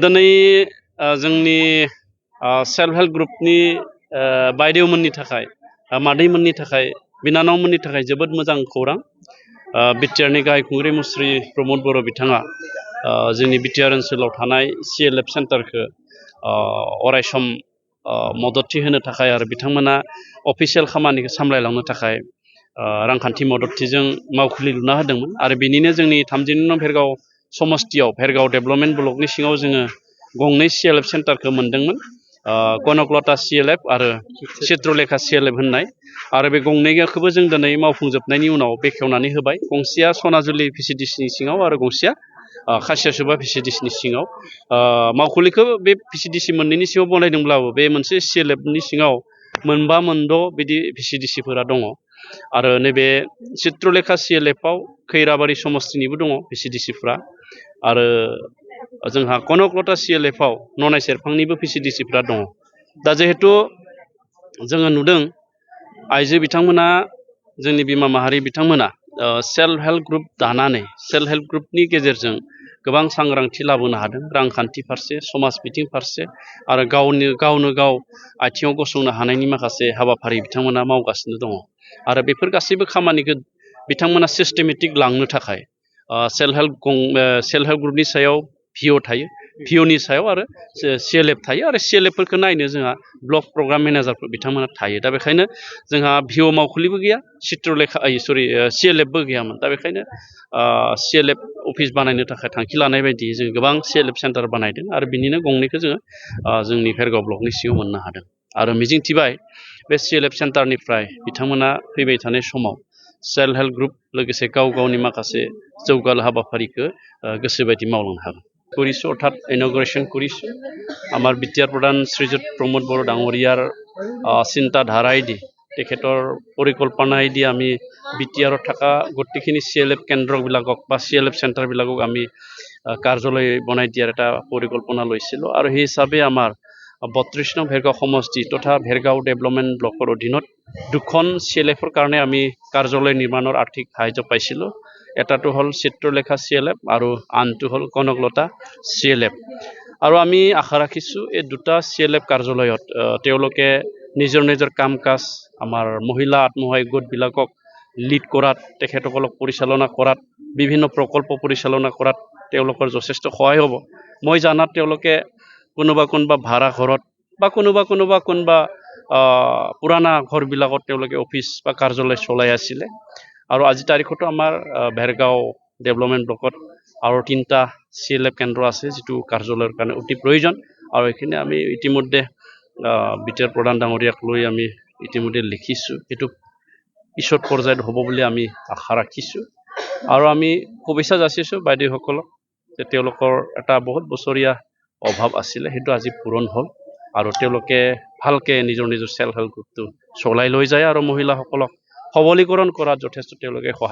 दिनै जोंनि self help ग्रुपनि बायदेवमोननि थाखाय मादैमोननि थाखाय बिनानावमोननि थाखाय जोबोद मोजां खौरां। बिटिआरनि गाहाय खुंग्रि मुस्रि प्रमद बर' बिथाङा जोंनि बिटिआर ओनसोलाव थानाय CLF सेन्टारखौ अरायसम मददथि होनो थाखाय आरो बिथांमोना अफिसियेल खामानिखौ सामलायलांनो थाखाय रांखान्थि मददथिजों मावखुलि लुना होदोंमोन आरो बिनिनो जोंनि 32 नं भेरगाव समस्तियाव भेरगाव डेभेलपमेन्ट ब्लकनि सिङाव जोङो गंनै CLF सेन्टारखौ मोनदोंमोन। कनकलता CLF आरो चित्रलेखा CLF होननाय आरो बे गंनैखौबो जों दिनै मावफुंजोबनायनि उनाव बेखेवनानै होबाय। गंसेया सनाजुलि VCDCनि सिङाव आरो गंसेया खासियासुबा VCDCनि सिङाव। मावखुलिखौ बे VCDC मोननैनि सिङाव बनायदोंब्लाबो बे मोनसे CLFनि सिङाव मोनबा मोनद' बिदि VCDCफोरा दङ आरो नैबे चित्रलेखा CLFआव खैराबारि समस्तिनिबो दङ VCDCफ्रा आरो जोंहा कनकलता CLFआव ननाय सेरफांनिबो VCDCफ्रा दङ। दा जिहेतु जोङो नुदों आइजो बिथांमोना जोंनि बिमा माहारि बिथांमोना सेल्फ हेल्प ग्रुप दानानै सेल्फ हेल्प ग्रुपनि गेजेरजों गोबां सांग्रांथि लाबोनो हादों रांखान्थि फारसे समाज बिथिं फारसे आरो गावनो गाव आथिङाव गसंनो हानायनि माखासे हाबाफारि बिथांमोना मावगासिनो दङ आरो बेफोर गासैबो खामानिखौ बिथांमोना सिस्टेमेटिक लांनो थाखाय सेल्फ हेल्प ग्रुपनि सायाव VO थायो VOनि सायाव आरो CLF थायो आरो CLFफोरखौ नायनो जोंहा ब्लक प्रग्राम मेनेजारफोर बिथांमोना थायो। दा बेखायनो जोंहा VO मावखुलिबो गैया CLFबो गैयामोन। दा बेखायनो CLF अफिस बानायनो थाखाय थांखि लानाय बायदि जों गोबां CLF सेन्टार बानायदों आरो बिनिनो गंनैखौ जोङो जोंनि भेरगाव ब्लकनि सिङाव मोननो हादों आरो मिजिंथिबाय बे CLF सेन्टारनिफ्राय बिथांमोना फैबाय थानाय समाव सेल्फ हेल्प ग्रुप लोगोसे गाव गावनि माखासे जौगालु हाबाफारिखौ गोसोबायदि मावलांनो हागोन। কৰিছোঁ অৰ্থাৎ ইনগ্ৰেশ্যন কৰিছোঁ আমাৰ বিটিআৰ প্ৰধান শ্ৰীযুত প্ৰমোদ বড়ো ডাঙৰীয়াৰ চিন্তাধাৰাইদি তেখেতৰ পৰিকল্পনাইদি আমি বিটিআৰত থকা গোটেইখিনি CLF কেন্দ্ৰবিলাকক বা CLF চেণ্টাৰবিলাকক আমি কাৰ্যালয় বনাই দিয়াৰ এটা পৰিকল্পনা লৈছিলোঁ আৰু সেই হিচাপে আমাৰ 32 নং ভেৰগাঁও সমষ্টি তথা ভেৰগাঁও ডেভেলপমেণ্ট ব্লকৰ অধীনত দুখন CLFৰ কাৰণে আমি কাৰ্যালয় নিৰ্মাণৰ আৰ্থিক সাহায্য পাইছিলোঁ। এটাটো হ'ল চিত্ৰলেখা CLF আৰু আনটো হ'ল কনকলতা CLF আৰু আমি আশা ৰাখিছোঁ এই দুটা CLF কাৰ্যালয়ত তেওঁলোকে নিজৰ কাম কাজ আমাৰ মহিলা আত্মসহায়ক গোটবিলাকক লিড কৰাত তেখেতসকলক পৰিচালনা কৰাত বিভিন্ন প্ৰকল্প পৰিচালনা কৰাত তেওঁলোকৰ যথেষ্ট সহায় হ'ব। মই জানাত তেওঁলোকে কোনোবা ভাড়া ঘৰত বা কোনোবা পুৰাণা ঘৰবিলাকত তেওঁলোকে অফিচ বা কাৰ্যালয় চলাই আছিলে আৰু আজি তাৰিখতো আমাৰ ভেৰগাঁও ডেভেলপমেণ্ট ব্লকত আৰু 3টা CLF কেন্দ্ৰ আছে যিটো কাৰ্যালয়ৰ কাৰণে অতি প্ৰয়োজন আৰু এইখিনি আমি ইতিমধ্যে বিটিআৰ প্ৰধান ডাঙৰীয়াক লৈ আমি ইতিমধ্যে লিখিছোঁ। এইটো পিছত পৰ্যায়ত হ'ব বুলি আমি আশা ৰাখিছোঁ আৰু আমি শুভেচ্ছা যাচিছোঁ বাইদেউসকলক যে তেওঁলোকৰ এটা বহুত বছৰীয়া অভাৱ আছিলে সেইটো আজি পূৰণ হ'ল আৰু তেওঁলোকে ভালকে নিজৰ চেল্ফ হেল্প গ্ৰুপটো চলাই লৈ যায় আৰু মহিলাসকলক সবলীকৰণ কৰাত যথেষ্ট তেওঁলোকে সহায়